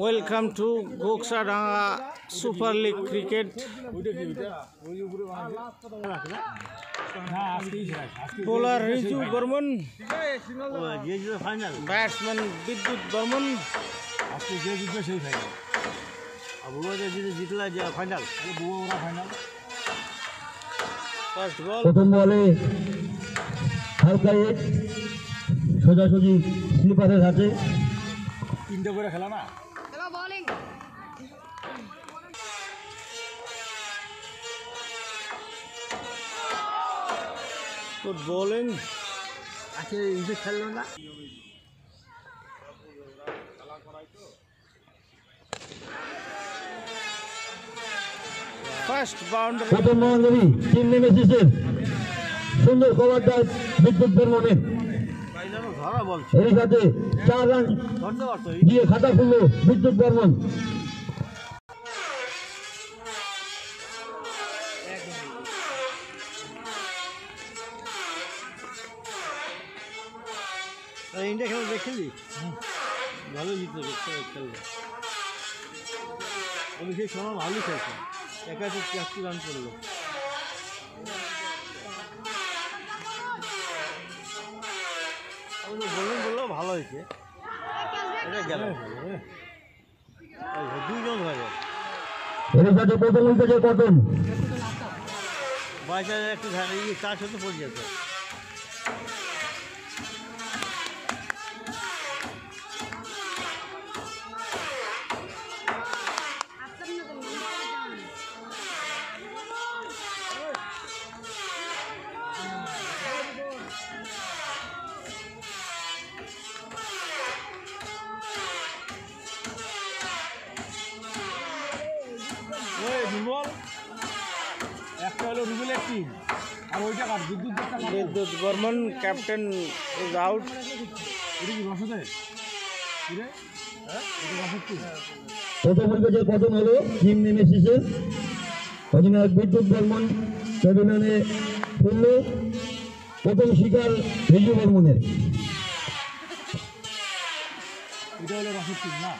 Welcome to Goksadanga super league cricket. Bowler Riju Barman, batsman Bidyut Barman. আজকে যে জিতবে সেই ফাইনাল। আর বুয়া যদি জিতলা যে ফাইনাল, তাহলে বুয়া ওরা ফাইনাল। ফার্স্ট বল, প্রথম বলে হালকা এক সোজাসুজি স্লিপারের হাতে। তিনটা করে খেলা না, গুড বোলিং। আজকে ইজে খেললো না। ফার্স্ট বাউন্ডারি, প্রথম বাউন্ডারি টিম নেমেসিসের। সুন্দর কভার দেয় বিদ্যুৎ বর্মনের। ধরা বল এর সাথে 4 রান ধরতে পারতো। দিয়ে খাতা খুলল বিদ্যুৎ বর্মন। ইন্ডিয়া খেলা দেখলি, ভালো জিতলো খেললো। আমি সেই সময় ভালোই খেলছে, একা 83 রান করলো। বোলিং করলেও ভালো হয়েছে। এটা গেল দুইজন হয়ে গেল। এর সাথে প্রথম উইকেটে পতন। বাইচার একটু তার সাথে পড়ে যেত। একটা হলো রুবেলের টিম, আর ওইটা কার বিদ্যুৎ বর্মন ক্যাপ্টেন ইজ আউট। এটা কি রসদে? প্রথম উইকেটে পতন হলো টিম নেমেসিসের। অধিনায়ক বিদ্যুৎ বর্মন প্যাভিলিয়নে ফিরল। প্রথম শিকার রিজু বর্মনের। এটা হলো রসদ টিম না,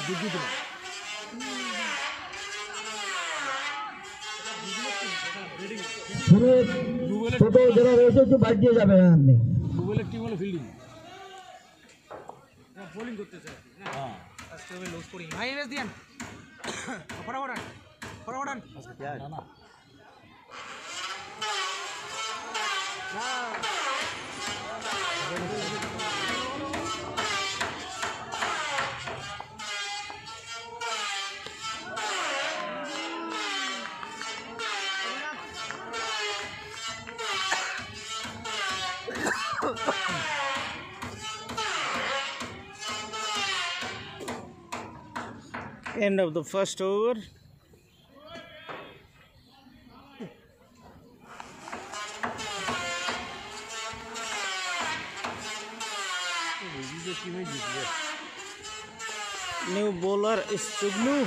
বিদ্যুৎ। ছোট যারা রয়েছে একটু বাইক দিয়ে যাবেন আপনি। রুবেলের টিম হলো ফিল্ডিং, বোলিং করতেছে। হ্যাঁ ভাই এমএস দিয়েন ফটাফট ফটাফট না না End of the first over. New bowler is Chugnu.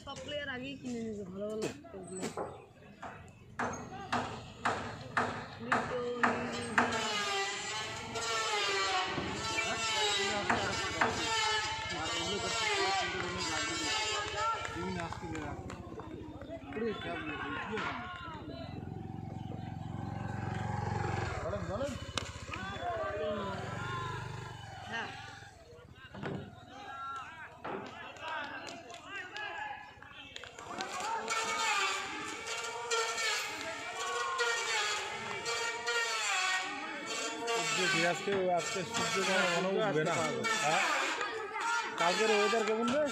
সব প্লেয়ার আগেই কিনে নিয়েছে ভালো ভালো। আজকে সূর্য মনে উঠবে না। কালকের ওয়েদার কেমন রে?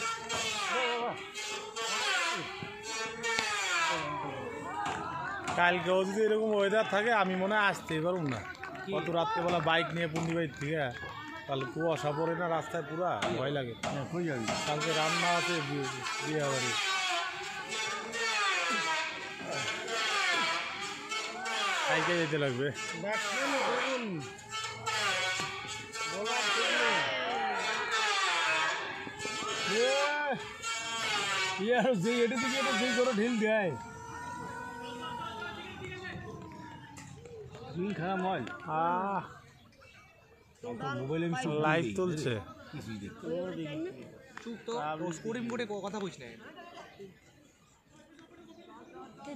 কালকেও যদি এরকম ওয়েদার থাকে আমি মনে হয় আসতেই পারব না। কত রাত্রেবেলা বাইক নিয়ে পুন্ডিবাড়ির থেকে, তাহলে কুয়াশা পড়ে না রাস্তায়, পুরা ভয় লাগে। কালকে রান্না আছে বিয়ে বাড়ি। কালকে যেতে লাগবে। আর যে এটা থেকে এটা যেই করে ঢিল দেয় দিন খারাপ হয় মোবাইলে লাইভ চলছে। চুপ তো স্কোরিং বোর্ডে কথা কইছ না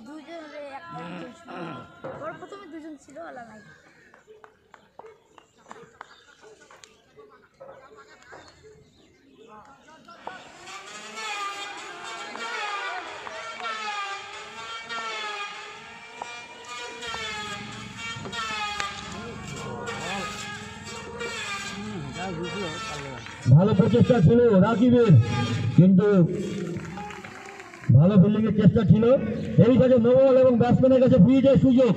দুজন ওর প্রথমে দুজন ছিল আলাদা নাই ভালো প্রচেষ্টা ছিল রাকিবের, কিন্তু ভালো ফিল্ডিং এর চেষ্টা ছিল। এই কাছে নো বল এবং ব্যাটসম্যানের কাছে ফ্রিজের সুযোগ।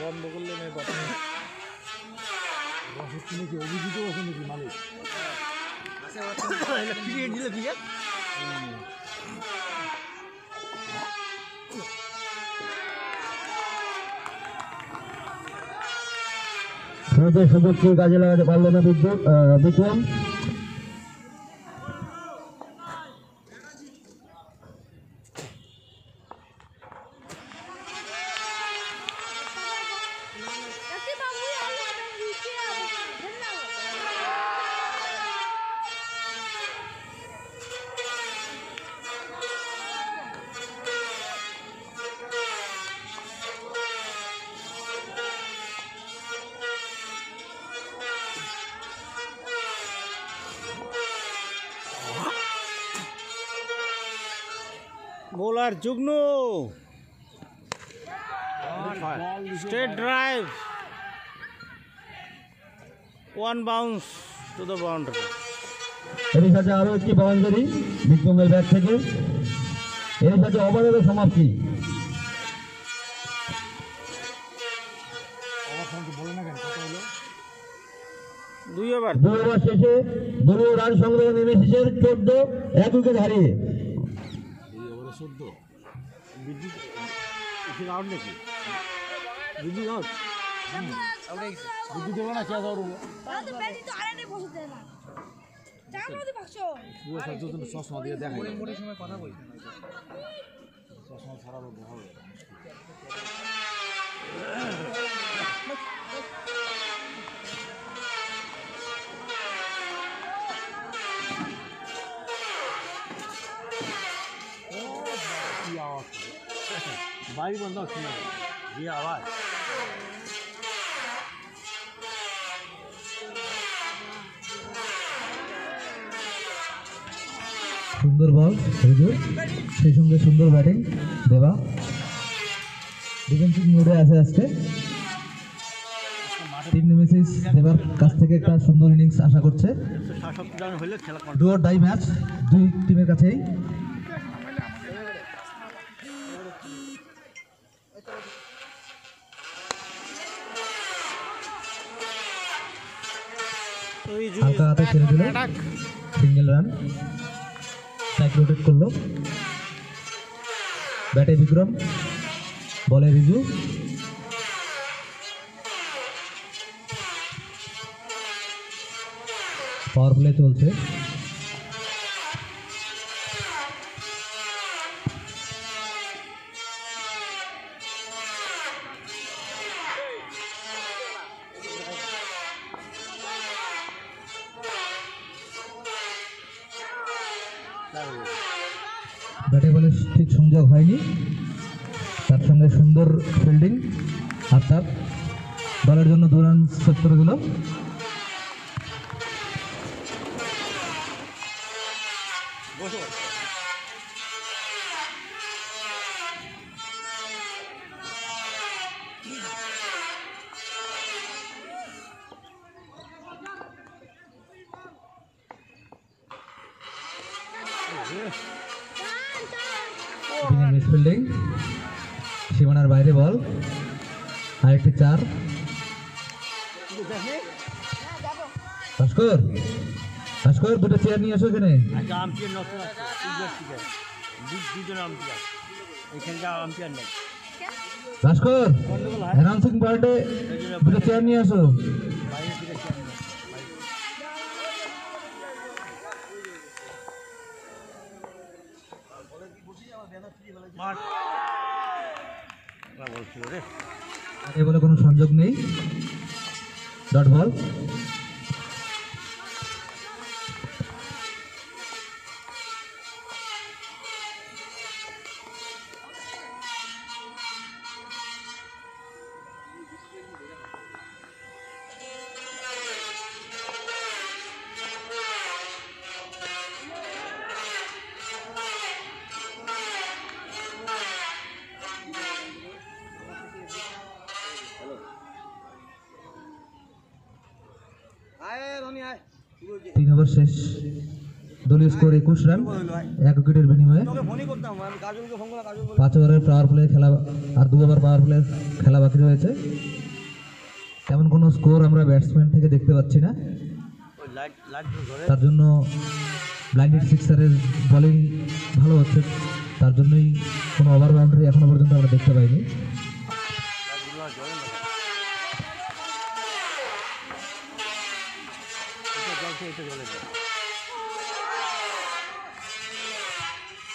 বন্ধ করলে নেই কথা। নাকি অভিজিৎ আছে নাকি মালিক ক্রিকেট দিলে ক্রিকেট ফ্রিজের সুযোগকে কাজে লাগাতে পারল না Bikram. Bowler Jugnu straight drive, one bounce to the boundary. এর সাথে আরো একটি বাউন্ডারি বিক্রমের ব্যাট থেকে। এর সাথে ওভারের সমাপ্তি। বলে না কেন কত হলো 2 ওভার। 2 ওভার শেষে দলীয় রান সংগ্রহ নেমেছে 14, 1 উইকেট হারিয়ে। ওভারে 14 বিদ্যুৎ এখানে আউট নাকি বিদ্যুৎ আউট বিদ্যুৎ দেবো না কে আউট হলো তো ব্যাটিং তো আরে নেই বসে দেয় না জানো মধ্যে বাক্সো পুরো সবজন চশমা দিয়ে দেখাই স্কোরিং বোর্ডের সময় কথা কইছ চশমা ছাড়া হবে बारी बंद ये आवाज সুন্দর বল হুজুর, সেই সঙ্গে সুন্দর ব্যাটিং দেবা। ডিফেন্সিভ মোডে আছে আজকে। টিম নেমেসিস দেবার কাছ থেকে একটা সুন্দর ইনিংস আশা করছে। 67 রান হলে খেলা ডু অর ডাই ম্যাচ দুই টিমের কাছেই। হালকা হাতে ছেড়ে দিল, সিঙ্গেল রান। স্ট্রাইক রোটেট করলো। ব্যাটে বিক্রম, বলে রিজু। পাওয়ার প্লে চলছে। ব্যাটে বলে ঠিক সংযোগ হয়নি, তার সঙ্গে সুন্দর ফিল্ডিং। আফতাব দলের জন্য 2 রান সেট করে দিল। মিস ফিল্ডিং, সীমানার বাইরে বল। আরেকটি 4। ভাস্কর, ভাস্কর 2টা চেয়ার নিয়ে আসো এখানে। আচ্ছা আম্পিয়ার নষ্ট আছে দুজন আম্পিয়ার এখানকার আম্পিয়ার নেই ভাস্কর অ্যানাউন্সিং পার্টে দুটো চেয়ার নিয়ে আসো। এ বলে কোনো সংযোগ নেই, ডট বল। তিন ওভার শেষ, দলীয় স্কোর 21 রান, 1 উইকেটের বিনিময়ে। 5 ওভারের পাওয়ার প্লে খেলা আর 2 ওভার পাওয়ার প্লে খেলা বাকি রয়েছে। তেমন কোনো স্কোর আমরা ব্যাটসম্যান থেকে দেখতে পাচ্ছি না, তার জন্য ব্লাইন্ডেড সিক্সারের বোলিং ভালো হচ্ছে, তার জন্যই কোনো ওভার বাউন্ডারি এখনো পর্যন্ত আমরা দেখতে পাইনি।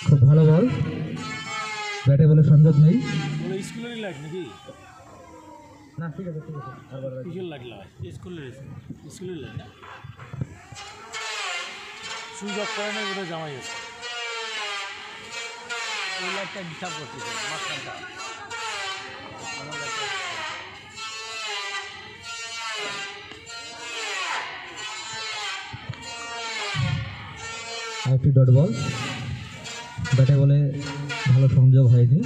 খুব ভালো বল, ব্যাটে বলে সংযোগ নেই। স্কুলেরই লাইট নাকি? না ঠিক আছে ঠিক আছে, কিসের লাইট লাগা? স্কুলের লাইট না, সুইচ অফ করে নাই বোধহয়, জামাই আছে। ওই লাইটটা ডিস্টার্ব করতেছে মাঝখানটা। আরেকটি ডট বল, ব্যাটে বলে ভালো সংযোগ হয়নি,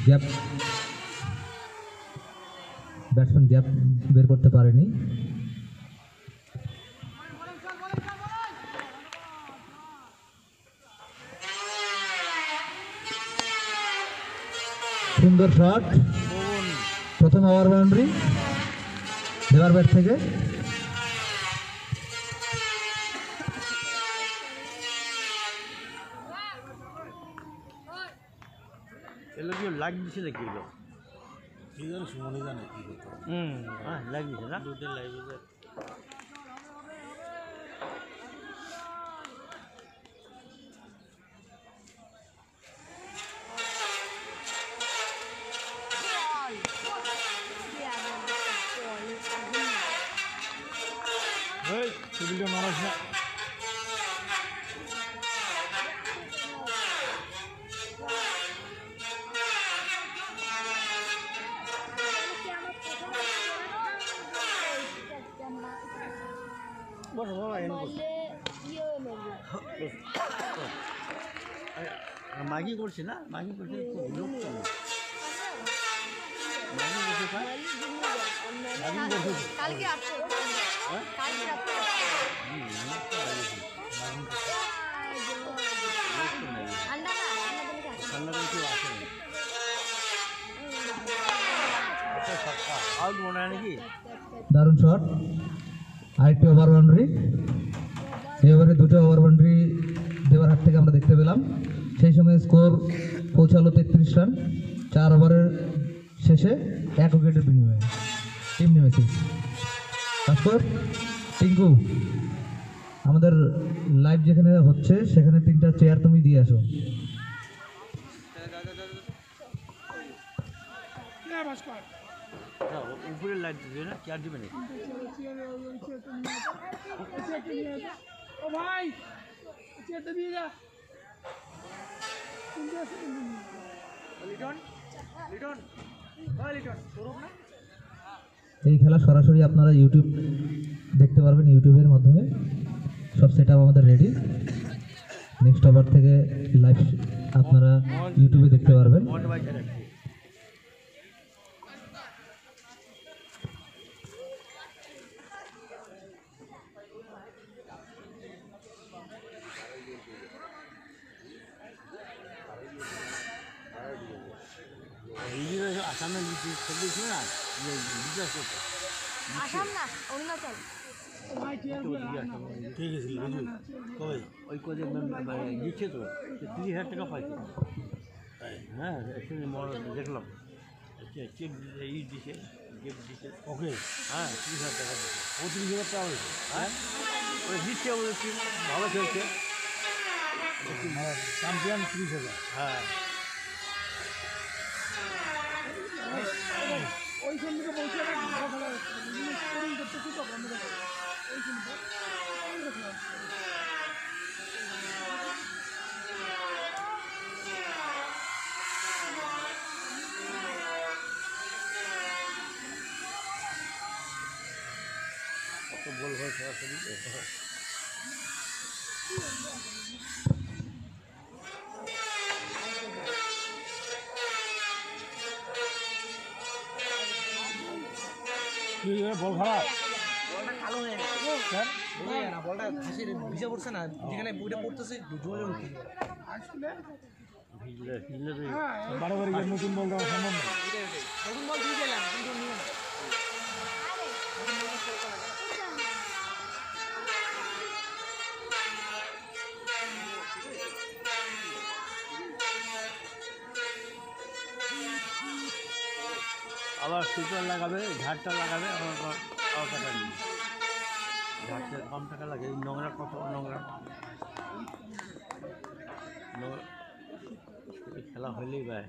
গ্যাপ ব্যাটসম্যান গ্যাপ বের করতে পারেনি। সুন্দর শট, প্রথম ওভার বাউন্ডারি দেওয়ার ব্যাট থেকে। এগুলো কি লাইট দিছে নাকি এগুলো? কি জানি, সুমনই জানে কি করতে হবে। হ্যাঁ লাইট দিছে না। দুটো লাইভে টেবিলটা নড়াস না। মাগি করছে না, মাগি করছে খুব বিরক্ত। মাগি করছে কাজ? কালকে আসছে, কালকে রাত্রে ঠান্ডা না, ঠান্ডা করে কেউ আসে না। আউট মনে হয় নাকি? দারুণ শট, আরেকটি ওভার বাউন্ডারি। এবারে দুটো ওভার বাউন্ডারি দেওয়ার হাত থেকে আমরা দেখতে পেলাম। সেই সময় স্কোর পৌঁছালো 33 রান, 4 ওভারের শেষে 1 উইকেটের বিনিময়ে। টিম নেমেছে ভাস্কর, টিঙ্কু, আমাদের লাইভ যেখানে হচ্ছে সেখানে 3টা চেয়ার তুমি দিয়ে আসো। উপরে লাইট দিবে না, চেয়ার দিবে না। এই খেলা সরাসরি আপনারা ইউটিউব দেখতে পারবেন, ইউটিউবের মাধ্যমে সব সেট আপ আমাদের রেডি। নেক্সট ওভার থেকে লাইভ আপনারা ইউটিউবে দেখতে পারবেন। আসামে দিয়েছিল না, বিশ্বাস করতো আসাম না, অরুণাচল। ঠিক আছে, কবে? ওই কদিন দিচ্ছে তো 30,000 টাকা পাইছে। হ্যাঁ দেখলাম। এই দিছে গিফট দিছে ওকে হ্যাঁ 30,000 টাকা দিচ্ছে 35,000 টাকা হয়েছে হ্যাঁ ওই দিচ্ছে বলেছি ভালো খেলছে চ্যাম্পিয়ন 30,000 হ্যাঁ ওইখান থেকে বলছে স্কোরিং করতেছি তখন ওইখান থেকে কত বল হয় সরাসরি বল খারাপ বলটা কালো হয়ে গেছে বোঝা যায় না বলটা ঘাসের ভিজে পড়ছে না যেখানে বইটা পড়তেছে জোরে উঠে ভিজলে ভিজলে বারবার নতুন বল দেওয়া সম্ভব না নতুন বল দিয়ে গেলাম কিন্তু নিয়ে না আবার সুপার লাগাবে ঝাড়টা লাগাবে আবার আবার টাকা নিবে ঝাড়টা কম টাকা লাগে এই নোংরা কত নোংরা খেলা হইলেই ভাই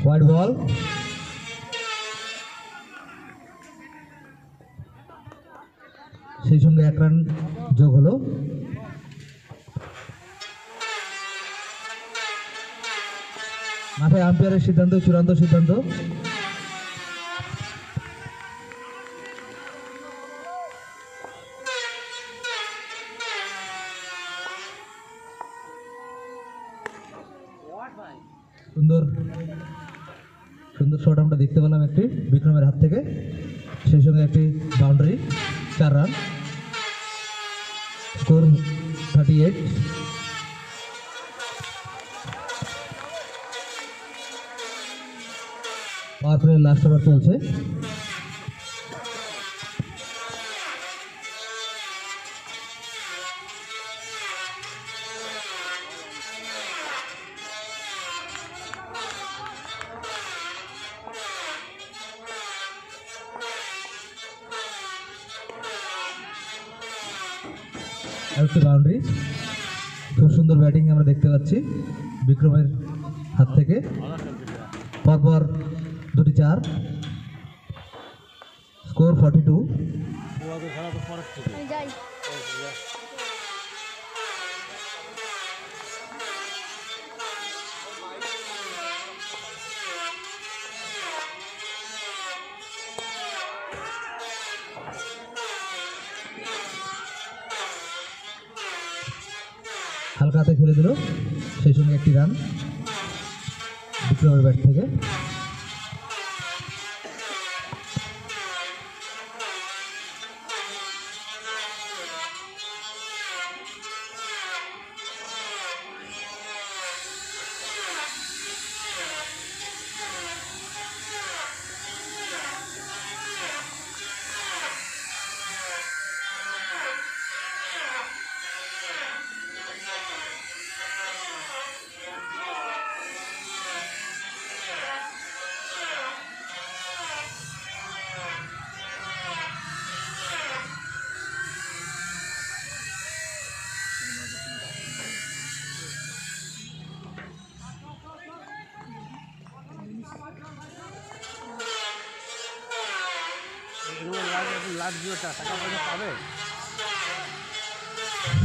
হোয়াইট বল সেই সঙ্গে 1 রান যোগ হলো মাঠে আম্পায়ারের সিদ্ধান্ত চূড়ান্ত সিদ্ধান্ত সুন্দর সুন্দর শট আমরা দেখতে পেলাম একটি বিক্রমের হাত থেকে সেই সঙ্গে একটি boundary 4 run score 38 power play last over চলছে আরেকটি বাউন্ডারি খুব সুন্দর ব্যাটিং আমরা দেখতে পাচ্ছি বিক্রমের হাত থেকে পরপর 2টি 4 স্কোর 42 খেলা তো পরের থেকে আমি যাই হালকা হাতে খেলে দিল সেই সঙ্গে একটি রান বিক্রমের ব্যাট থেকে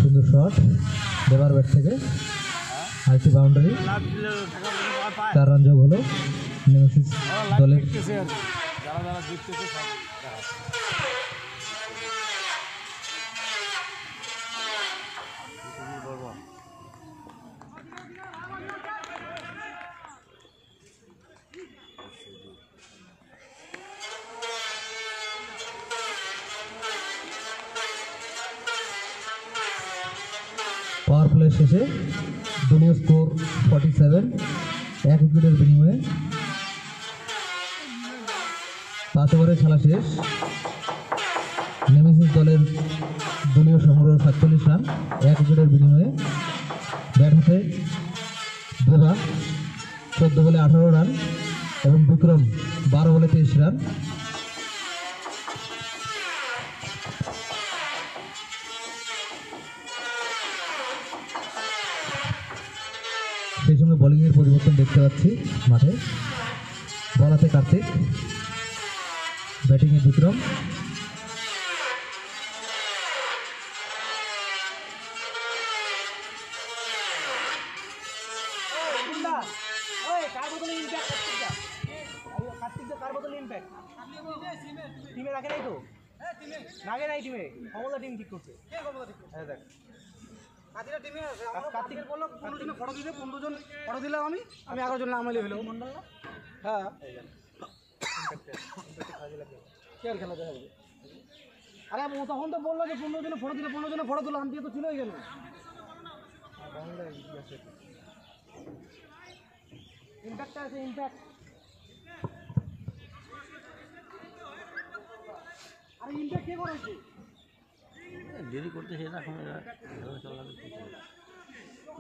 সুন্দর শট দেবার ব্যাট থেকে আরেকটি বাউন্ডারি 4 রান যোগ হলো নেমেসিস দলের যারা যারা জিততেছে সব পাওয়ার প্লে শেষে দলীয় স্কোর 47 1 উইকেটের বিনিময়ে 5 ওভারে খেলা শেষ নেমেসিস দলের দলীয় সংগ্রহ 47 রান 1 উইকেটের বিনিময়ে। ব্যাট হাতে দেবা 14 বলে 18 রান এবং বিক্রম 12 বলে 23 রান। সেই সঙ্গে বোলিংয়ের পরিবর্তন দেখতে পাচ্ছি মাঠে। বল হাতে কার্তিক, ব্যাটিংয়ে বিক্রম। কার বদলে ইম্প্যাক্ট কার্তিকদা কার বদলে ইম্প্যাক্ট টিমে রাখে নাই তো রাখে নাই টিমে কমলা টিম ঠিক করছে হ্যাঁ দেখ কার্তিকের বললো 15 জনে ফটো দিতে 15 জন ফটো দিলাম আমি 11 জন নাম এলে হলো মন্ডল না হ্যাঁ খেল খেলা দেখা যাবে। আরে ও তখন তো বললো যে 15 জনে ফটো দিলে 15 জনে ফটো দিলাম দিয়ে তো ছিল গেল ইম্প্যাক্ট আছে ইম্প্যাক্ট। আরে ইম্প্যাক্ট কে করেছে দেরি করতেছে না এখন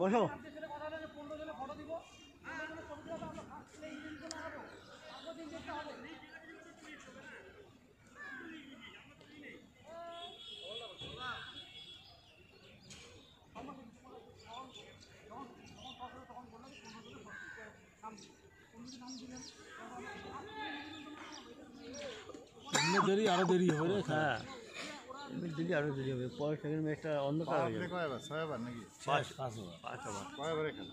বসো। দেরি আরো দেরি হবে রে। হ্যাঁ এমনি দেরি আরও দেরি হবে। পরের সেকেন্ড ম্যাচটা অন্ধকার হয়ে যাবে। 6 বার নাকি? 5 ওভার কয়বারে খেলা?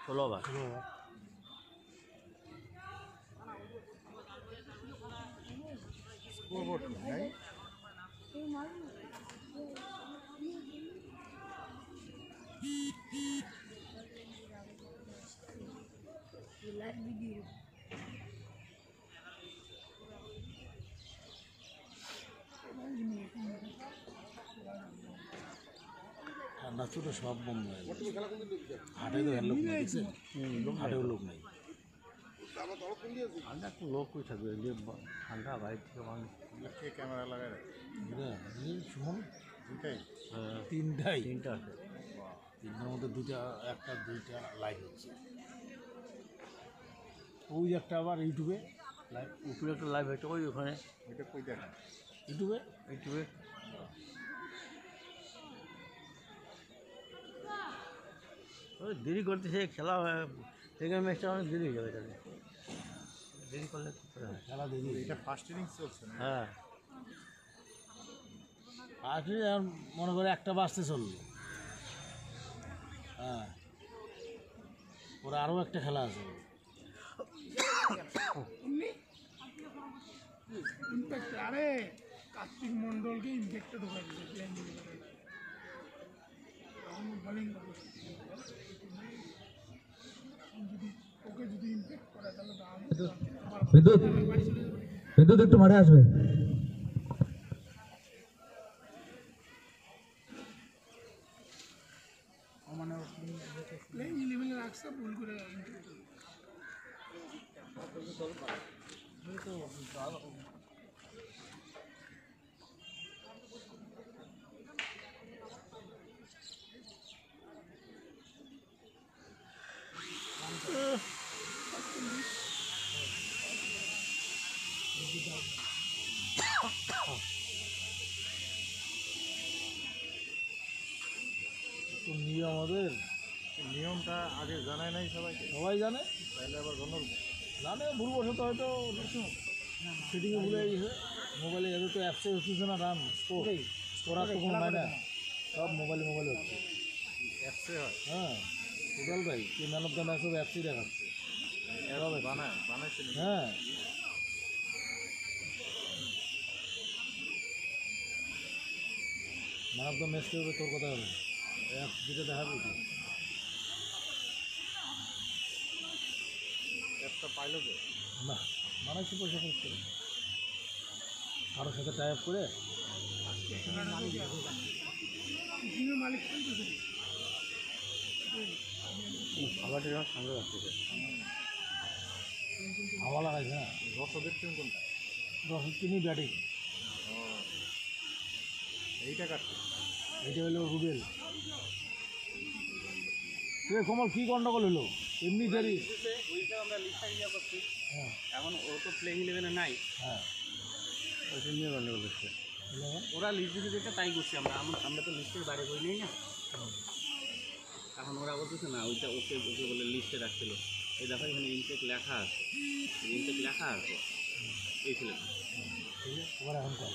16 ওভার। স্কোরবোর্ড নাই। লাইভ ভিডিও ঠান্ডা তো সব বন্ধ হয়ে গেছে। হাটে তো লোক নেই, দেখছেন? হাটেও লোক নেই। ঠান্ডা একটু লোক কই থাকবে যে ঠান্ডা বাইরে থেকে মানুষ। কে ক্যামেরা লাগায় রাখে? শুনুন তিনটাই। তিনটা আছে। তিনটার মধ্যে একটা দুইটা লাইভ হচ্ছে। ওই একটা আবার ইউটিউবে লাইভ। উপরে একটা লাইভ হয়েছে ওই ওখানে এটা কই দেখেন? ইউটিউবে। ইউটিউবে। ওই দেরি করতেছে খেলা সেকেন্ড ম্যাচটা অনেক দেরি হয়ে যাবে তাহলে। দেরি করলে কি করে হয়? খেলা দেখি। এটা ফার্স্ট ইনিংস চলছে না? হ্যাঁ আসলে আর মনে করে একটা বাজতে চললো। হ্যাঁ ওরা আরও একটা খেলা আছে। ইম্প্যাক্ট আরে কার্তিক মন্ডলকে ইম্প্যাক্টে ঢোকা দিয়েছে প্লেন বোলিং যদি ওকে যদি ইম্প্যাক্ট করে তাহলে বিদ্যুৎ বিদ্যুৎ একটু মাঠে আসবে। প্লেন ইলেভেনে রাখছে ভুল করে ইম্প্যাক্ট তো নিয়ম আমাদের নিয়মটা আগে জানায় নাই সবাইকে। সবাই জানে, তাহলে আবার জানে ভুলবশত হয়তো সেটিংয়ে ভুলে গেছে। মোবাইলে এদের তো অ্যাপসে হচ্ছে না রান করার তো কোনো হয় না, সব মোবাইলে হচ্ছে। অ্যাপসে হয়? হ্যাঁ টোটাল ভাই কি ম্যান অফ দ্য ম্যাচ সব অ্যাপসেই দেখাচ্ছে। বানাইছে? হ্যাঁ ম্যান অফ দ্য ম্যাচ হবে তোর কথা হবে, অ্যাপ যেটা দেখাবে কি অ্যাপটা পাইলো তো না, বানাইছে পয়সা খরচ করে কারোর সাথে টাই আপ করে। মালিক খেলতেছে খাবারটা যখন ঠান্ডা রাখতেছে হাওয়া লাগাইছে না। দর্শকের টিম কোনটা? দর্শক টিমই ব্যাটিং। এইটা কাটছে। এইটা হলো রুবেল। কমল কি গন্ডগোল হলো? এমনি দেরি। আমরা লিস্টটা ইয়ে করছি, হ্যাঁ এখন ও তো প্লেইং ইলেভেনে নাই, হ্যাঁ ওইটা নিয়ে গন্ডগোল হচ্ছে। ওরা লিস্ট দিতে যেটা তাই করছি আমরা তো লিস্টের বাইরে করি নাই না। এখন ওরা বলতেছে না ওইটা ওকে ওকে বলে লিস্টে রাখছিল। এই দেখো এখানে ইনটেক লেখা আছে, ইনটেক লেখা আছে এই ছিল। তোমার এখন কল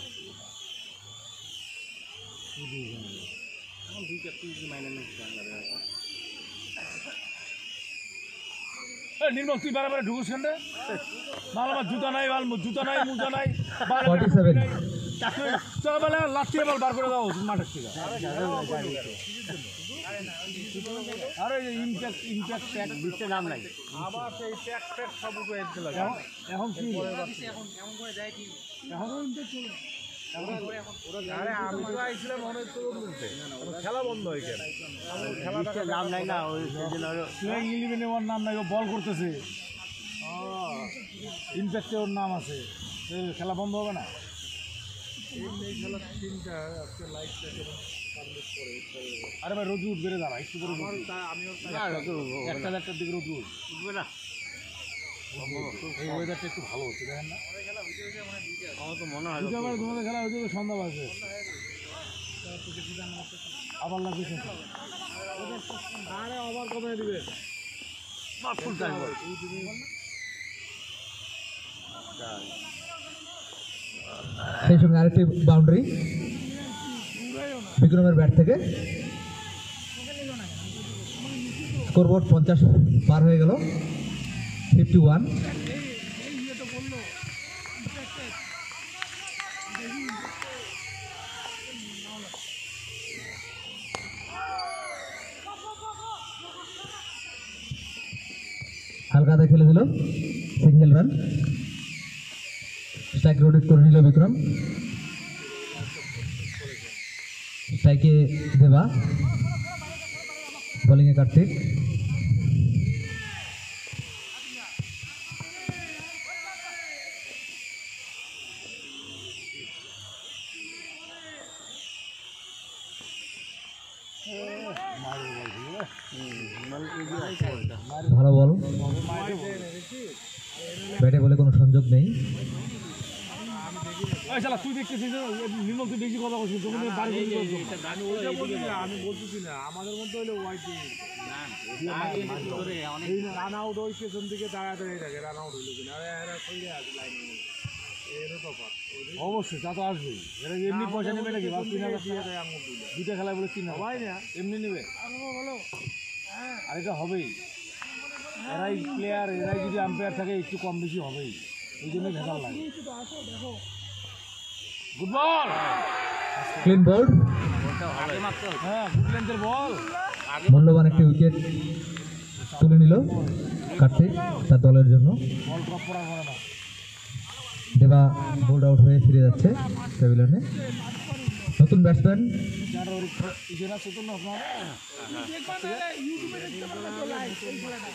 এখন দুই ক্যাপ্টেন যদি মাইনে নেই বাংলাদেশ নির্মল তুই বারে ঢুকুস কেন রে? মাল আমার জুতা নাই, জুতা নাই, মোজা নাই, 47 সকালবেলা লাঠি এবার বার করে দাও মাঠের থেকে। আরে ইম্প্যাক্ট ইম্প্যাক্ট প্যাক লিস্টে নাম নাই। আবার সেই ট্যাক্স ট্যাক্স সব উপরে দিতে লাগে। এখন কি আরে আমি তো আইছিলাম মনে তো বলতে খেলা বন্ধ হয়ে গেল। লিস্টে নাম নাই না, ওই প্লেইং ইলেভেনে ওর নাম নাই, ও বল করতেছে। ইম্প্যাক্টে ওর নাম আছে, খেলা বন্ধ হবে না। এই খেলার তিনটা আজকে লাইভটা আরে ভাই রোজ উঠ বেড়ে দাঁড়া একটু করে আমিও একটা দেড়টার দিকে রোজ উঠবে না। এই ওয়েদারটা একটু ভালো হচ্ছে দেখেন না। আমার তো মনে হয় দুটো আবার তোমাদের খেলা হয়েছে সন্ধ্যা বাজে আবার লাগবে। আরে আবার কমে দিবে। ফুল টাইম সেই সঙ্গে আরেকটি বাউন্ডারি বিক্রমের ব্যাট থেকে। স্কোরবোর্ড 50 পার হয়ে গেল, 51। হালকাতে খেলে দিল, সিঙ্গেল রান। স্ট্রাইক রোটেট করে নিল বিক্রম। স্ট্রাইকে দেবা, বোলিংয়ে কার্তিক। ভালো বল, ব্যাটে বলে কোনো সংযোগ নেই। তুই দেখতেছিস নির্মল, তুই বেশি কথা বলছিস। আমি বলতেছি না, আমাদের মধ্যে হইলে ওয়াইড রান আউট ওই পেছন দিকে দাঁড়ায় দাঁড়িয়ে থাকে, রান আউট হইলো কিনা এরা সঙ্গে আছে লাইনে এরও তফাৎ। অবশ্যই তা তো আসবেই। এরা এমনি পয়সা নেবে নাকি? 3,000 দিয়ে দেয় আঙুল দিলে দুইটা খেলায় বলে 3,000 সবাই না এমনি নেবে। বলো আর এটা হবেই, এরাই প্লেয়ার, এরাই যদি আম্পায়ার থাকে একটু কম বেশি হবেই, এই জন্য ভেজাল লাগে। আসো দেখো গুড বল, ক্লিন বোল্ড, হ্যাঁ গুড লেন্থের বল। মূল্যবান একটি উইকেট তুলে নিল কার্তিক তার দলের জন্য। বল ড্রপ করার করে না। দেবা বোল্ড আউট হয়ে ফিরে যাচ্ছে প্যাভিলিয়নে। নতুন ব্যাটসম্যান যার ওর ইজেনা চতুর্থ আপনার দেখবা না ইউটিউবে দেখতে পারো তো লাইভ এই খেলাটা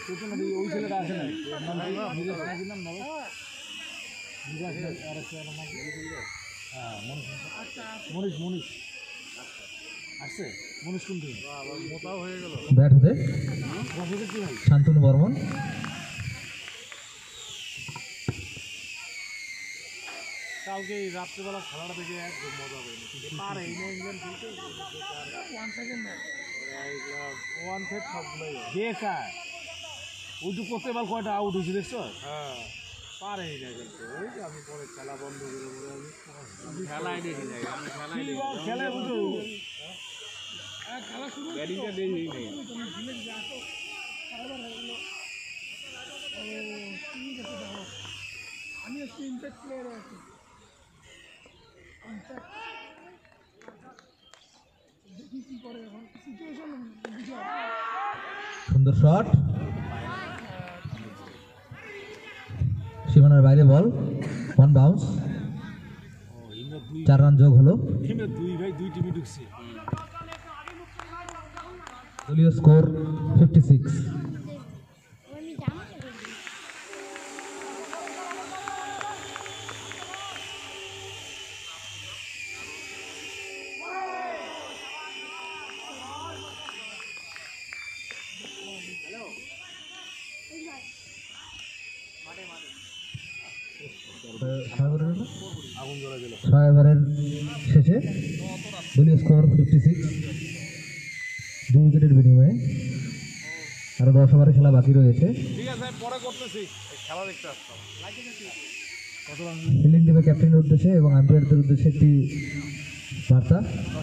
চতুর্থ ওই ছেলেটা আসে না, নিজের নাকি নাম নবে হ্যাঁ মনীষ মনীষ আসছে। মনীষ কিন্তু মোটাও হয়ে গেল। ব্যাট হতে কি ভাই শান্তনু বর্মন। কালকে এই রাত্রেবেলা খেলাটা দেখে একদম মজা হবে, কিন্তু পারে এই না ইংল্যান্ড খেলতে 1 সেকেন্ড ম্যাচ ওয়ান সেট সবগুলোই হয়। বেকার ওই তো করতে পার কয়টা আউট হয়েছে দেখছো? হ্যাঁ পারে এই না খেলতে। ওই যে আমি পরে খেলা বন্ধ করে বলে আমি খেলাই দেখি যাই, আমি খেলাই দেখি। খেলে বুঝো খেলা শুরু ব্যাটিংটা দেখি নেই। তুমি ঝিলে যে আসো আবার হলো ও ঠিক আছে দেখো আমি একটু ইম্প্যাক্ট প্লেয়ার আছি ইম্প্যাক্ট দেখি কি করে এখন সিচুয়েশন বুঝো সুন্দর শট, সীমানার বাইরে বল, 1 বাউন্স। 4 রান যোগ হলো। টিমে দুই ভাই দুই টিমে ঢুকছে। দলীয় স্কোর 56। ছয় ওভারের শেষে দলীয় স্কোর 56, 2 উইকেটের বিনিময়ে। আরও 10 ওভারের খেলা বাকি রয়েছে। ঠিক আছে পরে করতেছি, খেলা দেখতে আসতাম। ফিল্ডিং টিমের ক্যাপ্টেনের উদ্দেশ্যে এবং আম্পায়ারদের উদ্দেশ্যে একটি বার্তা,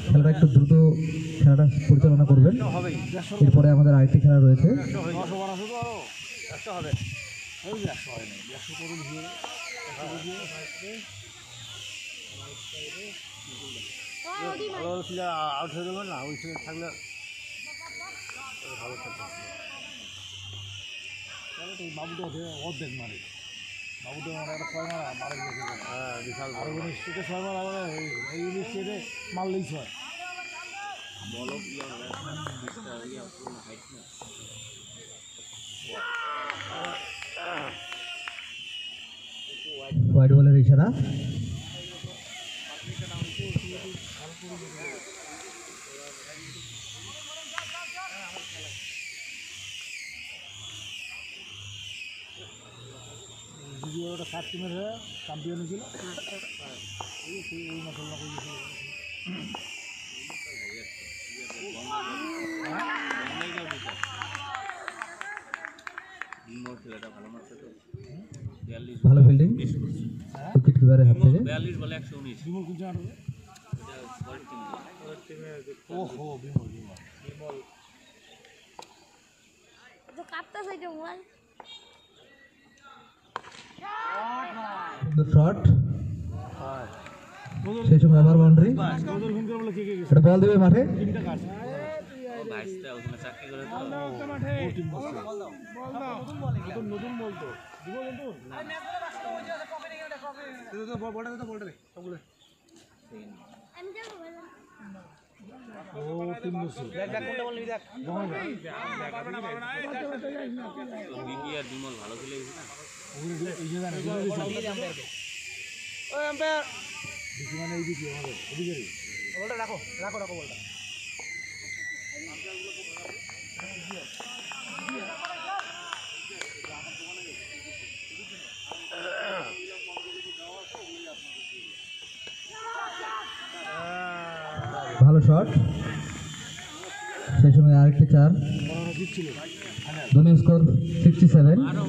খেলাটা একটু দ্রুত খেলাটা পরিচালনা করবেন। এরপরে আমাদের আরেকটি খেলা রয়েছে। আউট হয়ে গেল না, ওই সময় থাকলে ভালো থাকতো। বাবুটা অর্ধেক মারে, বাবুটা মারা একটা 6 মারা মারা গেছে। হ্যাঁ বিশাল আর ওই স্টেটে 6 মারা মানে এই স্টেটে মারলেই 6। বলো হোয়াইট বলের ইশারা। ওটা 7 টিমের হয়ে চ্যাম্পিয়ন হয়েছিল। ছেলেটা ভালো মারছে তো, ভালো ফিল্ডিং উইকেট কিপারের হাত থেকে। 42 বলে 119। বিমল কোন জায়গা? ওহো বিমল বিমল বিমল তো কাটতেছে যে মোবাইল শট, সেই সময় আবার বাউন্ডারি। এটা বল দেবে মাঠে। ভাইসটা ওখানে চাকরি করে তো নতুন বল তো আমি যাবো বিবি আর বিমল ভালো খেলে গেছে না। ভালো শট, সেই সময় আরেকটি 4। দলীয় স্কোর 67। আরো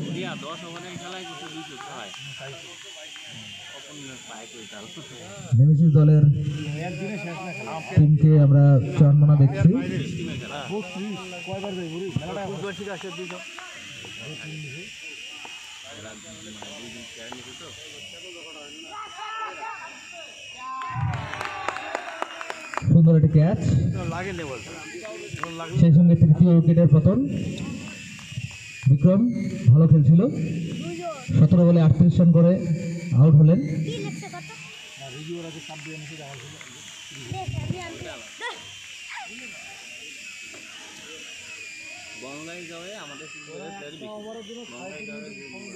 10 ওভারের খেলায় কিছু 206 অপোনেন্ট পায় কই তাল। নেমেসিস দলের টিমকে আমরা চরমনা দেখছি। টিমের খেলা কয়বার যাই বুড়ি মেলাটা ফুটবল আসে দুইজন এরা দুই দিন খেয়ে নিছে তো। সুন্দর একটি ক্যাচ, লাগেনি বলতে সেই সঙ্গে তৃতীয় উইকেটের পতন। বিক্রম ভালো খেলছিল, 17 বলে 38 রান করে আউট হলেন। কি লেখছে কত রিভিউর আগে চ্যাম্পিয়ন হিসেবে দেখা ছিল। বঙ্গাই যাওয়ে আমাদের ফুলবাড়ি সার্ভিস বঙ্গাই যাওয়ে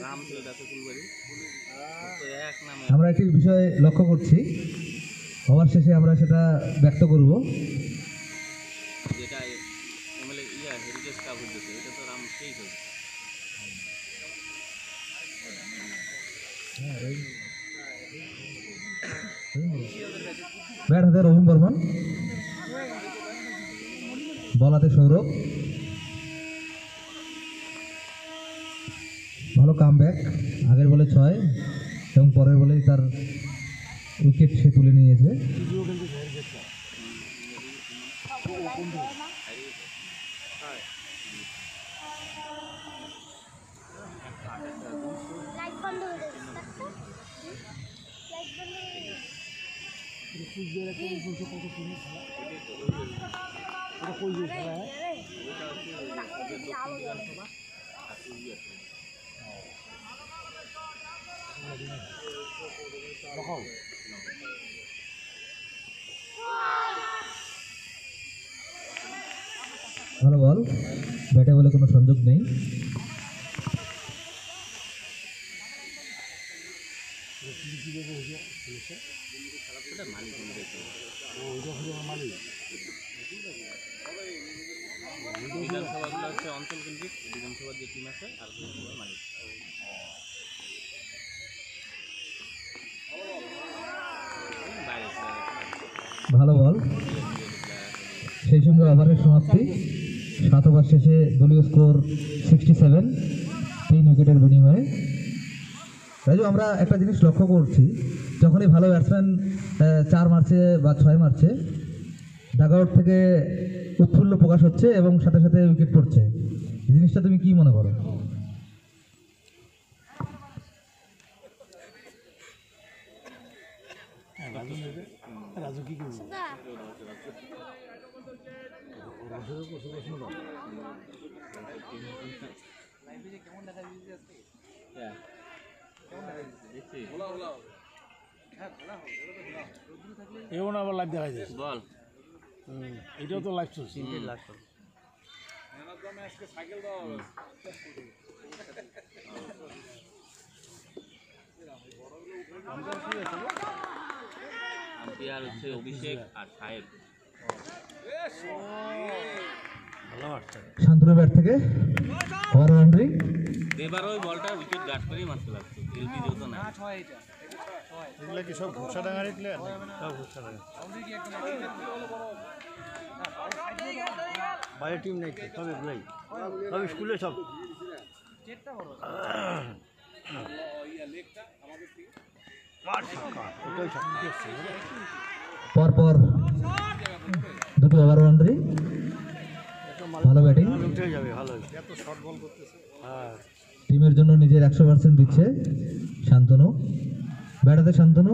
রাম ফিল্ড আছে ফুলবাড়ি তো এক নামে আমরা একটি বিষয় লক্ষ্য করছি, ওভার শেষে আমরা সেটা ব্যক্ত করব। যেটা এমএলএ হেরিটেজ কাপ হচ্ছে এটা তো রাম সেই হবে। ব্যাট হাতে রবিন বর্মন, বল হাতে সৌরভ। ভালো কামব্যাক, আগের বলে 6 এবং পরের বলেই তার উইকেট সে তুলে নিয়েছে। লাইট বন্ধ হয়ে গেছে লাইট বন্ধ হয়ে গেছে ভালো বল, ব্যাটে বলে কোনো সংযোগ নেই। বিধানসভাগুলো হচ্ছে অঞ্চল কেন্দ্রিক, বিধানসভার যে টিম আছে আর বিধানসভার মালিক। ভালো বল, সেই সঙ্গে ওভারের সমাপ্তি। 7 ওভার শেষে দলীয় স্কোর 67, 3 উইকেটের বিনিময়ে। রাজু, আমরা একটা জিনিস লক্ষ্য করছি, যখনই ভালো ব্যাটসম্যান 4 মারছে বা 6 মারছে, ডাগআউট থেকে উৎফুল্ল প্রকাশ হচ্ছে এবং সাথে সাথে উইকেট পড়ছে। এই জিনিসটা তুমি কি মনে করো? রাজু কি করবো? এও না আবার লাইভ দেখা যায়। বল এটাও তো লাইভ চলছে। আম্পায়ার হচ্ছে অভিষেক আর সাহেব। শান্তনু ব্যাট থেকে ওভার বাউন্ডারি। এবারও ওই বলটা উইকেট গার্ড করেই মারতে লাগতো, এলবি যেহেতু না। এগুলো কি সব ঘোষাডাঙ্গারি প্লেয়ার? বাইরের টিম নাই, সব এগুলাই, সব স্কুলে সব। পরপর দুটো ওভার বাউন্ডারি, ভালো ব্যাটিং। উঠে যাবে, ভালো। এত শর্ট বল করতেছে। হ্যাঁ, টিমের জন্য নিজের 100% দিচ্ছে শান্তনু। ব্যাটাতে শান্তনু,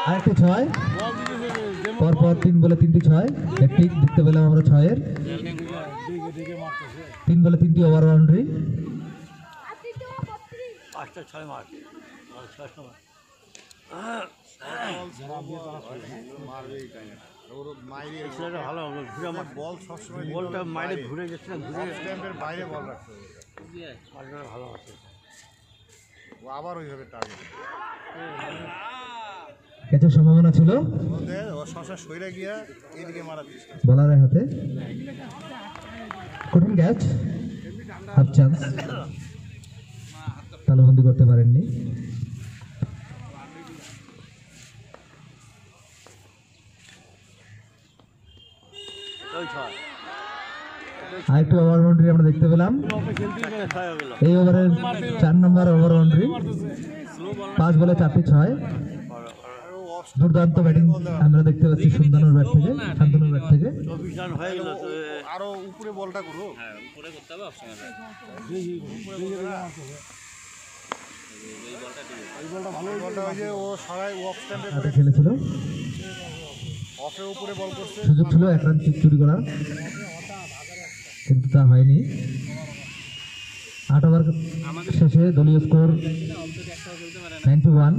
আরেকটি 6, পরপর 3 বলে 3টি 6। একটি দেখতে পেলাম আমরা 6-এর। 3 বলে 3টি ওভার বাউন্ডারি। 5টা 6 মার, 6 মার। ছেলেটা ভালো ঘুরে মার, বল সবসময় বলটা মাইরে ঘুরে যাচ্ছে না, ঘুরে স্ট্যাম্পের বাইরে বল রাখতে হবে। মারটা ভালো আছে। ও আবার ওইভাবে টার্গেট ক্যাচের সম্ভাবনা ছিল বলতে ও শশা সইরা গিয়া এইদিকে মারার চেষ্টা। বলারের হাতে। কঠিন ক্যাচ, হাফ চান্স, তালুবন্দি করতে পারেননি। আরেকটি ওভার বাউন্ডারি আমরা দেখতে পেলাম। এই ওভারের 4 নম্বর ওভার বাউন্ডারি, 5 বলে 4টি 6। দুর্দান্ত ব্যাটিং আমরা দেখতে পাচ্ছি শান্তনুর ব্যাট থেকে, শান্তনুর ব্যাট থেকে। 24 রান হয়ে গেল তো। আরো উপরে বলটা করো। হ্যাঁ উপরে করতে হবে, অপশন আছে। এই বলটা ওই যে ও সবাই অফ স্ট্যাম্পে হাতে খেলেছিল, অফে উপরে বল করছে। সুযোগ ছিল 1 রান চুরি করার, কিন্তু তা হয়নি। 8 ওভার শেষে দলীয় স্কোর 91,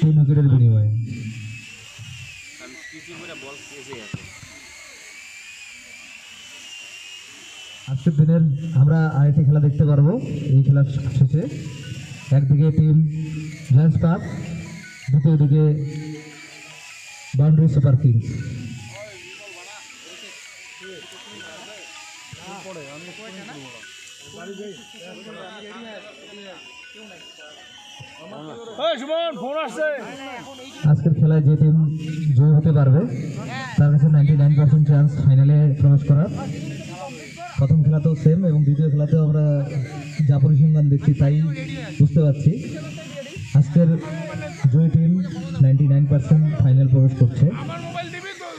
3 উইকেটের বিনিময়ে। কারণ কিছু করে বল এসে গেছে। আজকের দিনের আমরা আরেকটি খেলা দেখতে পারবো। এই খেলার শেষে একদিকে টিম জায়ান্টস পার্ক, দ্বিতীয় দিকে বাউন্ডারি সুপার কিংস। আজকের খেলায় যে টিম জয় হতে পারবে তার কাছে 99% চান্স ফাইনালে প্রবেশ করার। প্রথম খেলাতেও সেম এবং দ্বিতীয় খেলাতেও আমরা যা পরিসংখ্যান দেখছি তাই বুঝতে পারছি আজকের জয় টিম 99% ফাইনাল প্রবেশ করছে।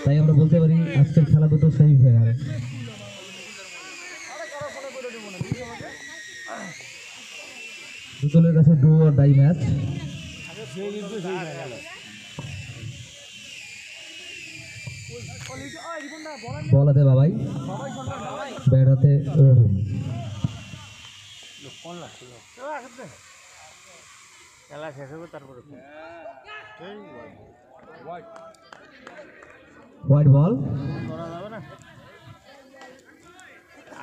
তাই আমরা বলতে পারি আজকের খেলা দুটো সেমি ফাইনাল। দুদলের কাছে do or die match. Ball হাতে বাবাই, ব্যাট হাতে রহিম। খেলা শেষ হবে তারপরে হোয়াইট বল, করা যাবে না।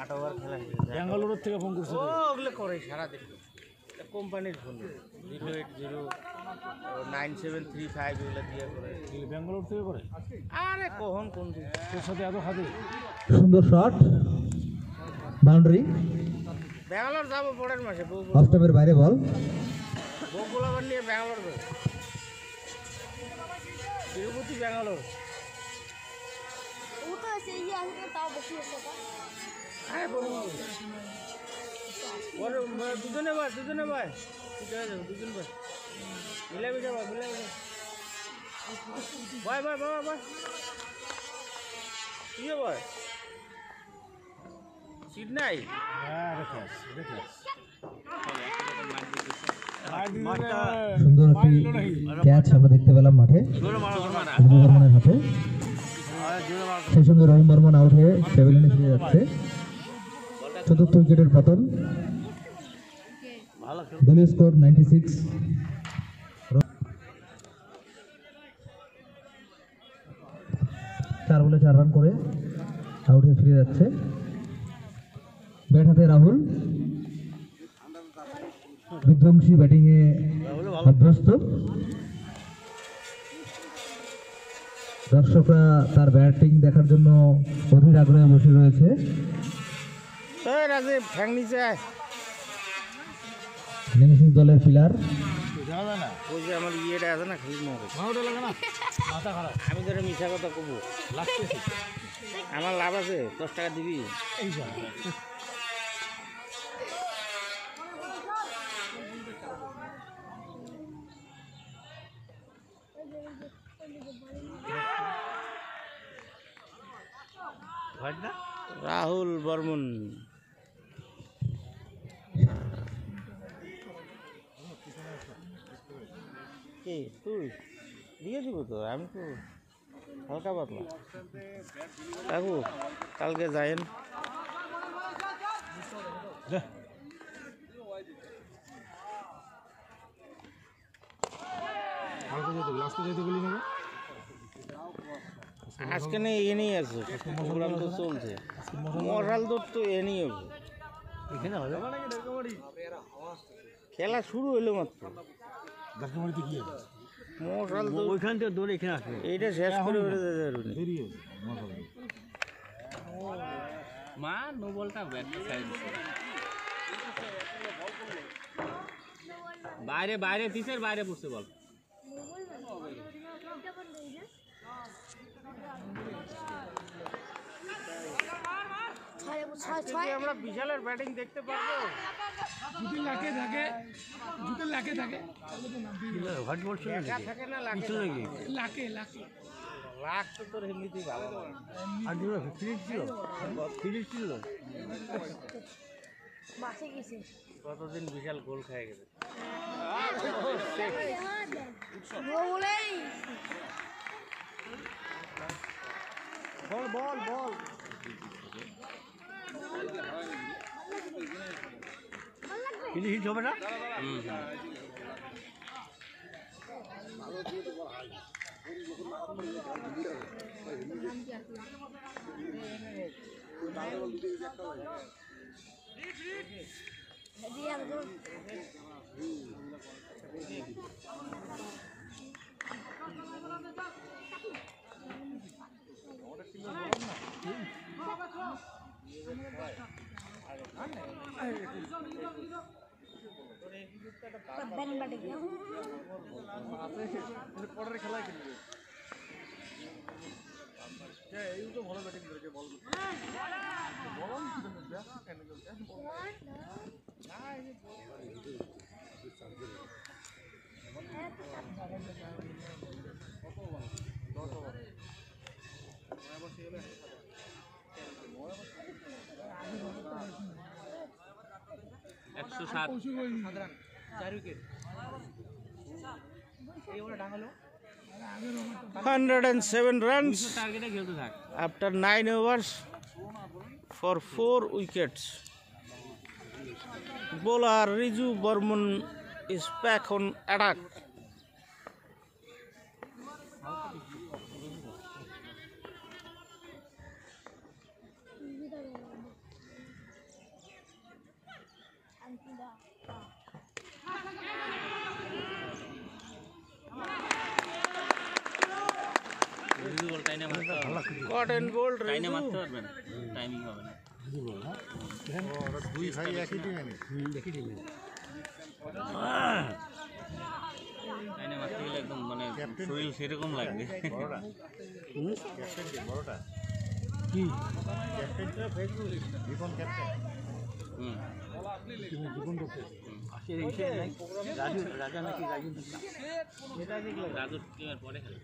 8 ওভার খেলা ব্যাঙ্গালুরু থেকে ফোন করছে। ওগুলো করে সারাদিন কোম্পানির ফোন 0809735 এগুলো দিয়ে করে। ব্যাঙ্গালোর থেকে করে? আরে কখন কোন তোর সাথে এত খাতে। সুন্দর শট, বাউন্ডারি। ব্যাঙ্গালোর যাবো পরের মাসে অফ স্টাম্পের বাইরে বল। বগুলা আবার নিয়ে ব্যাঙ্গালোর যাবো তিরুপতি ব্যাঙ্গালোর ও তো এসে ইয়ে আসবে তাও বেশি হচ্ছে হ্যাঁ দুজনে ভাই দুজন ভাই মিলাবি যাবা মিলাবি ভাই ভাই বাবা ভাই কি ভাই সিট নাই সুন্দর একটি ক্যাচ আমরা দেখতে পেলাম মাঠে রবি বর্মনের হাতে। সেই সঙ্গে রহিম বর্মন আউট হয়ে প্যাভিলিয়নে ফিরে যাচ্ছে। চতুর্থ উইকেটের পতন। দলীয় স্কোর 96। 4 বলে 4 রান করে আউট হয়ে ফিরে যাচ্ছে। ব্যাট হাতে রাহুল বিধ্বংসী ব্যাটিংয়ে অভ্যস্ত। দর্শকরা তার ব্যাটিং দেখার জন্য অধীর আগ্রহে বসে রয়েছে। রাজীব ঠ্যাং নিচে নেমেসিস দলের পিলার ওই যে আমার ইয়েটা আছে না খালি মাথা খারাপ আমি ধরে মিশা কথা কবো আমার লাভ আছে 10 টাকা দিবি রাহুল বর্মন কে তুই দিয়ে দিব তো আমি তো হালকা পাতলা কাকু কালকে যায়েন আজকে নেই এ নিয়ে আছে প্রোগ্রাম তো চলছে মশাল দৌড় তো এ নিয়ে হবে খেলা শুরু হইলো মাত্র মশাল ওইখান থেকে দৌড়ে এখানে আসবে এইটা শেষ করে মা নো বলটা বাইরে বাইরে তিসের বাইরে পড়ছে বল আমরা বিশালের ব্যাটিং দেখতে পারবো যদি লাখে থাকে থাকে না লাখে লাখ তো তোর এমনিতেই ভালো বাসে গেছে কতদিন বিশাল গোল খাই গেছে বলেই বল কিন্তু হিট হবে না runs after 9 overs for 4 wickets. Bowler Riju Burman is back on attack. Caught and bowled Riju. Timing হবে না দুই ভাই একই টিমে টাইনে মারতে গেলে একদম মানে শরীর সেরকম লাগবে। বড়টা কি জীবন ক্যাপ্টেন হুম জীবন করতে রাজুর টিমের পরে খেলে।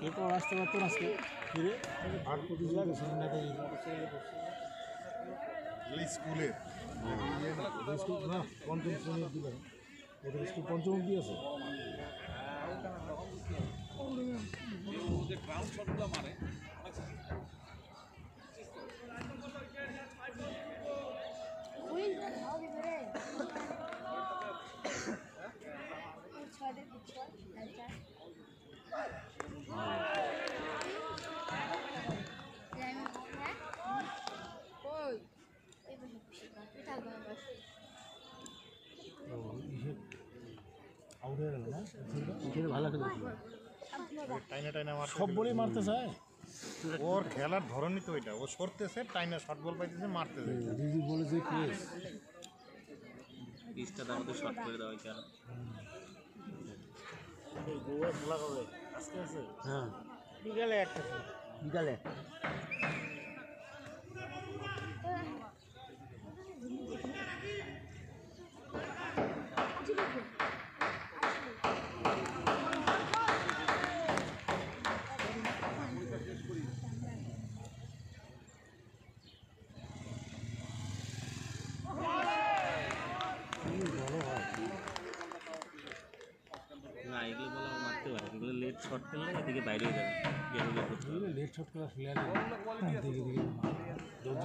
এরপর আসতে পারতো না আজকে ফিরে আট প্রতিযোগিতা সামনে স্কুলের স্কুল না পঞ্চম শ্রেণীর দিলাম ওদের স্কুল পঞ্চম অব্দি আছে ভালো টাইনা টাইনা মারতে সব বলেই মারতে চায় ওর খেলার ধরনই তো ওইটা ও সরতেছে টাইনা শর্ট বল পাইতেছে মারতেছে দিদি বলে যে কেস পিচটা তো আমাদের শর্ট করে দেওয়া হয়েছে। হ্যাঁ বিকালে একটা বিকালে না এগুলো বলে ও মারতে পারে, এগুলো লেট শর্ট খেললে এদিকে বাইরে হয়ে যাবে। গেরো গেরো করতে হবে। লেট শট করা প্লেয়ার দিকে দিকে ধৈর্য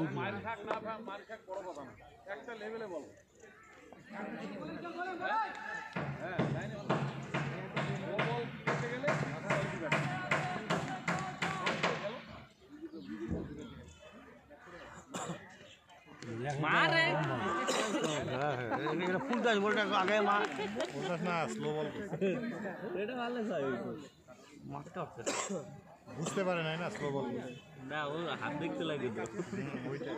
মারে ফুল গাছ বলটা আগে মা ওটা না স্লো বল এটা ভালো হয় মারতে হবে বুঝতে পারে নাই না স্লো বল না ও হাত দেখতে লাগে তো। ওইটা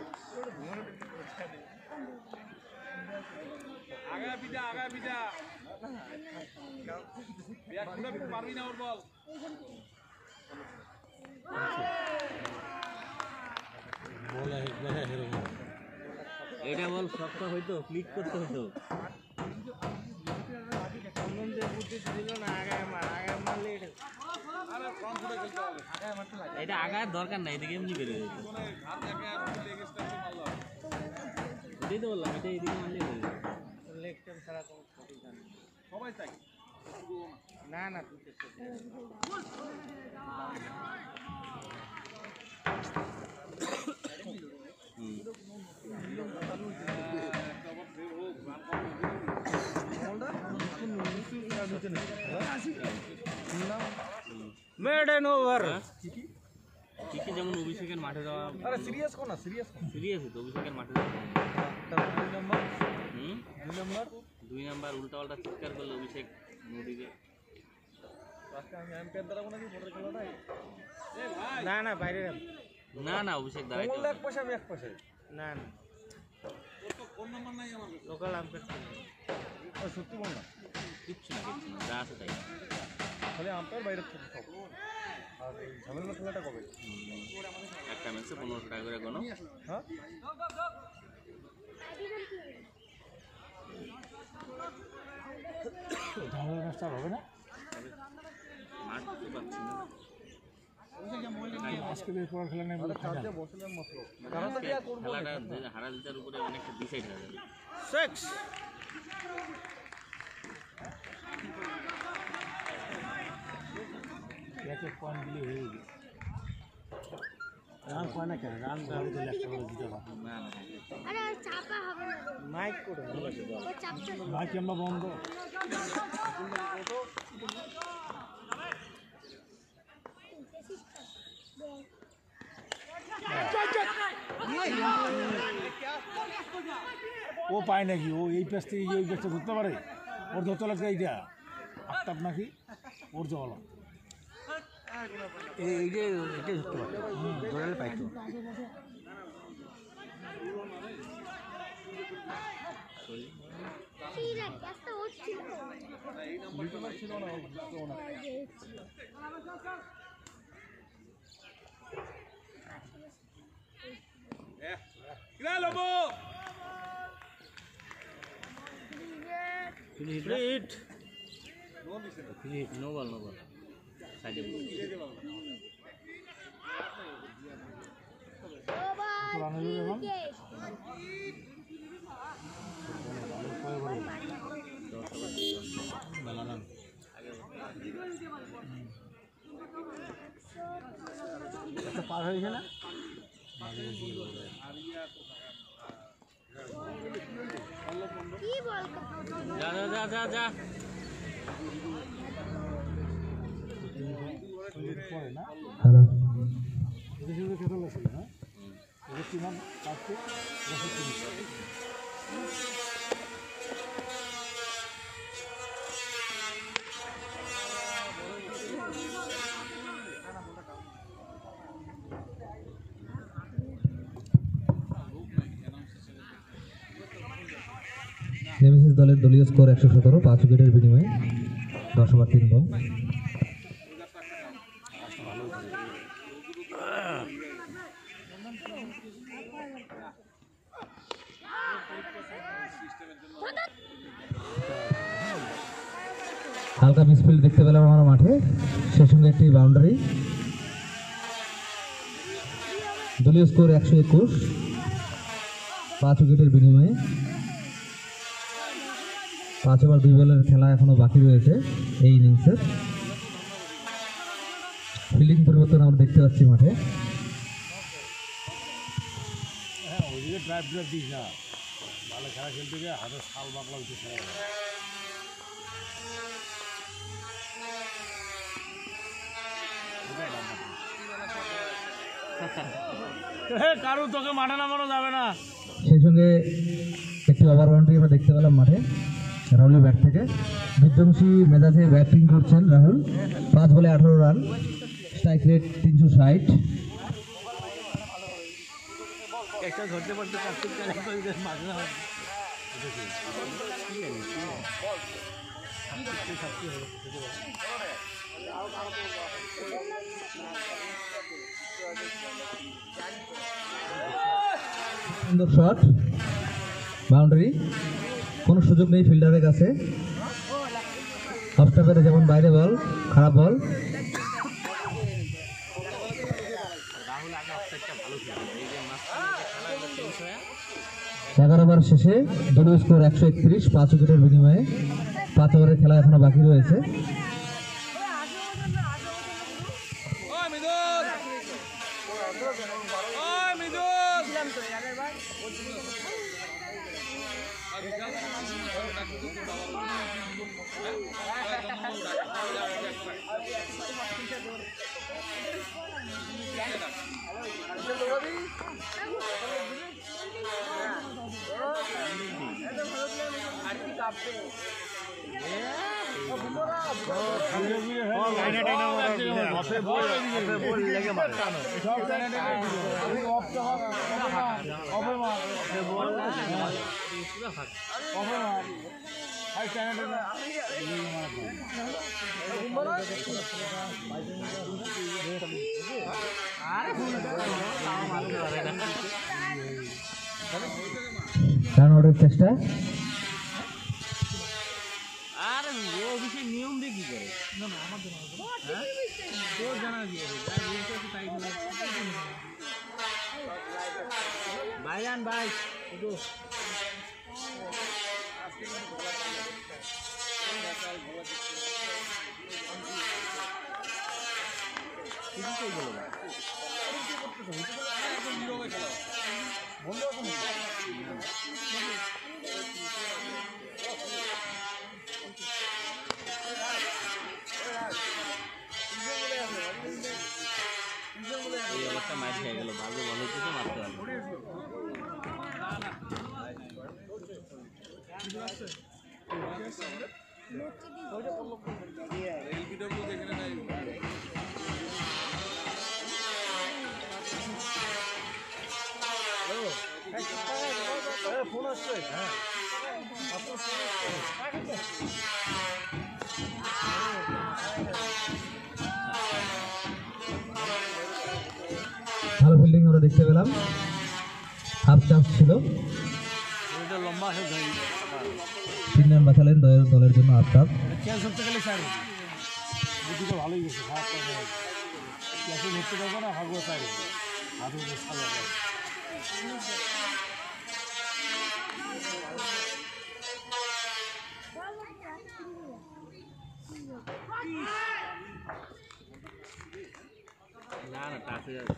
বল একবার হেরে গেল এটা বল শক্ত হইতো, ক্লিক করতে হতো। এটা আগার দরকার নাই, এদিকে এমনি বেরোয় যেত। এটাই তো বললাম, এটা এদিকে মারলে বেরোয় যেত। না না মেড এন ওভার ঠিকই যেমন অভিষেকের মাঠে যাওয়া সিরিয়াস কোন না সিরিয়াস সিরিয়াসই তো, অভিষেকের মাঠে যাওয়া। হুম 2 নাম্বার উল্টা পাল্টা চিৎকার করলে অভিষেক নদীকে না না বাইরে না না অভিষেক দাঁড়াইতে এক পয়সা আমি এক পয়সা না না লোকাল আম্পের সত্যি বল না কিচ্ছু না যা আছে তাই। খালি আম্পায়ার বাইরে থেকে সব আর এই ঝামেলা খেলাটা কবে একটা ম্যাচে 1500 টাকা করে কোনো হ্যাঁ ঝামেলা ম্যাচটা হবে না মাঠ তো পাচ্ছি না। আজকে এরপর খেলা নেই বলে ফাইনাল খেলাটা যে হারা জিতার উপরে অনেকটা ডিসাইড হয়ে যাবে। সিক্স এক পয়েন্ট দিলে হয়ে যাবে রান পায় না কেন রান ধরে দিলে একটা করে দিতে পারে না না আরে চাপা হবে না মাইক করে ও চাপতে ভাই ক্যামেরা বন্ধ ও পায় নাকি ও এই প্যাচ থেকে ওই প্যাচটা ধরতে পারে ওর দোতলা এইটা আফতাব নাকি ওর জলা এই যে এটা ধরতে পারতো ধরালে পাইতো হিট নো বল সাইডে পার হয়েছে না যা যা যা যা যা হ্যালো নেমেসিস দলের দলীয় স্কোর 117 5 উইকেটের বিনিময়ে 10 ওভার 3 বল। হালকা মিসফিল্ড দেখতে পেলাম আমার মাঠে, সেই সঙ্গে একটি বাউন্ডারি। দলীয় স্কোর 121 5 উইকেটের বিনিময়ে। 5 ওভার 2 বলের খেলা এখনো বাকি রয়েছে এই ইনিংসের। ফিল্ডিং পরিবর্তন আমরা দেখতে পাচ্ছি মাঠে। ওইদিকে ড্রাইভ ড্রাইভ দিস না, ভালো খেলা খেলতে গিয়ে হাতে শাল বাকলা উঠে খেলা কারো তোকে মাঠে নামানো যাবে না। সেই সঙ্গে একটি ওভার বাউন্ডারি আমরা দেখতে পেলাম মাঠে রাহুলের ব্যাট থেকে। বিধ্বংসী মেজাজে ব্যাটিং করছেন রাহুল। 5 বলে 18 রান, স্ট্রাইক রেট 360। একটা ধরতে পারতে মাঝে না সুন্দর শট, বাউন্ডারি, কোনো সুযোগ নেই ফিল্ডারের কাছে। অফ স্টাম্পের যেমন বাইরে বল, খারাপ বল। 11 ওভার শেষে দলীয় স্কোর 131 5 উইকেটের বিনিময়ে। 5 ওভারের খেলা এখনো বাকি রয়েছে। রান আউটের চেষ্টা। আর ও অফিসের নিয়ম দিয়ে কি করে না না আমার জানা তোর জানা দিয়ে ভাইজান ভাই একটু এই অবস্থা মার খেয়ে গেল ভালো ভালো কিছু মারতে পারবে ভালো ফিল্ডিং আমরা দেখতে পেলাম, হাফ চান্স ছিল। 3 রান বাঁচালেন দলের জন্য হাফ চান্স। ভালোই গেছে, খারাপ কথা ক্যাশে ধরতে পারবো না, ভাগবো তাই হাতে না না টাচে যাবে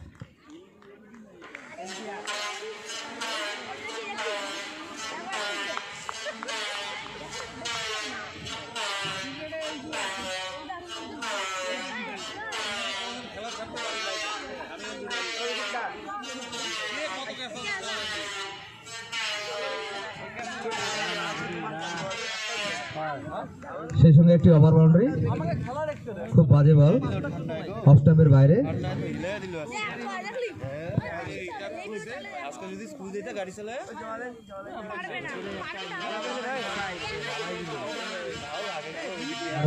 সেই সঙ্গে একটি ওভার বাউন্ডারি, খুব বাজে বল, অফ স্টাম্পের বাইরে।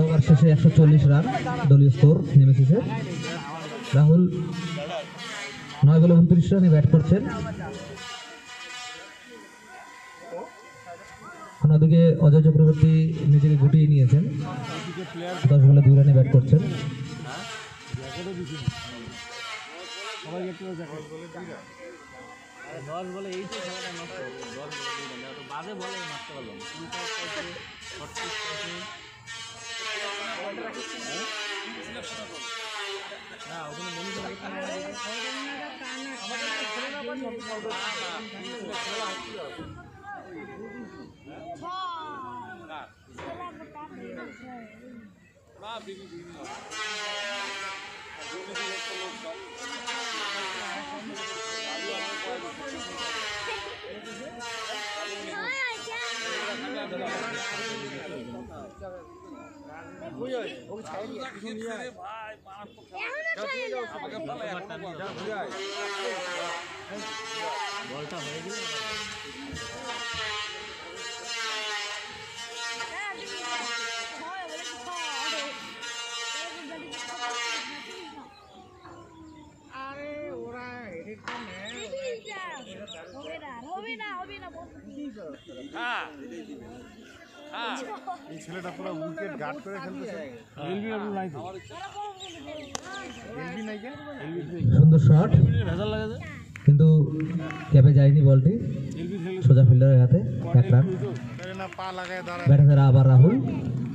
ওভার শেষে 140 রান দলীয় স্কোর নেমে এসেছে। রাহুল 9 বলে 29 রানে ব্যাট করছেন। অন্যদিকে অজয় চক্রবর্তী নিজেকে গুটিয়ে নিয়েছেন, 10 বলে 2 রানে ব্যাট করছেন। দশ বলে এইটাই খেলাটা নষ্ট হবে, 10 বলে বাজে বলে নষ্ট করলাম। বলটা হয়ে গেল এই ছেলেটা পুরো উইকেট গার্ড করে খেলতেছে। সুন্দর শট, কিন্তু ক্যাপে যায়নি বলটি, সোজা ফিল্ডারের হাতে 1 রান। পা লাগায় দাঁড়ায় ব্যাট হাতে আবার রাহুল,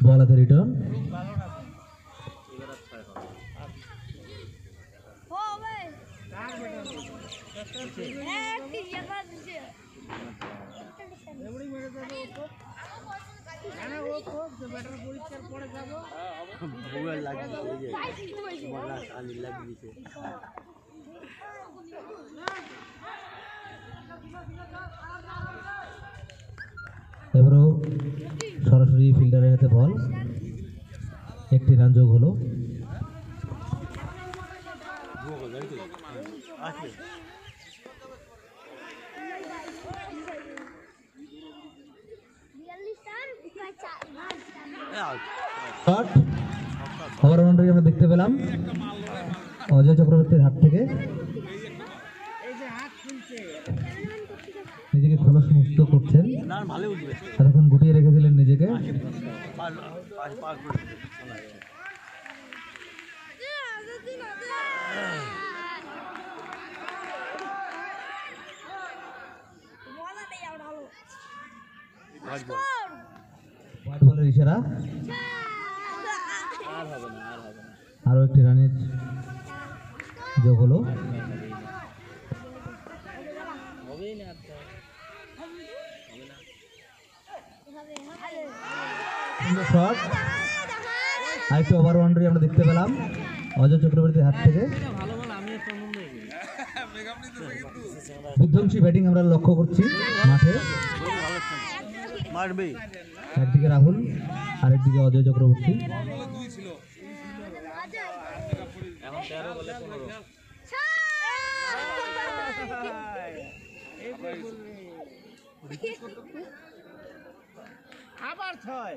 বল হাতে রিটার্ন। এবারও সরাসরি ফিল্ডারের হাতে বল, 1টি রান যোগ হলো। শট, ওভার বাউন্ডারি আমরা দেখতে পেলাম অজয় চক্রবর্তীর হাত থেকে। নিজেকে খোলস মুক্ত করছেন, এতক্ষণ গুটিয়ে রেখেছিলেন নিজেকে। হোয়াইট বলের ইশারা, আরো 1টি রানের যোগ হলো। শট, আরেকটি ওভার বাউন্ডারি আমরা দেখতে পেলাম অজয় চক্রবর্তীর হাত থেকে। বিধ্বংসী ব্যাটিং আমরা লক্ষ্য করছি মাঠে। একদিকে রাহুল আরেকদিকে অজয় চক্রবর্তী। এখন 13 বলে 15। আবার 6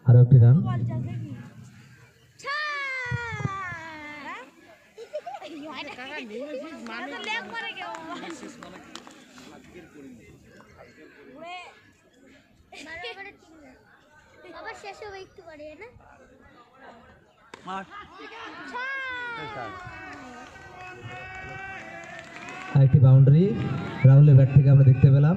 আরো একটি রান। আবার শেষ হবে একটু পরে না আরেকটি বাউন্ডারি রাহুলের ব্যাট থেকে আমরা দেখতে পেলাম।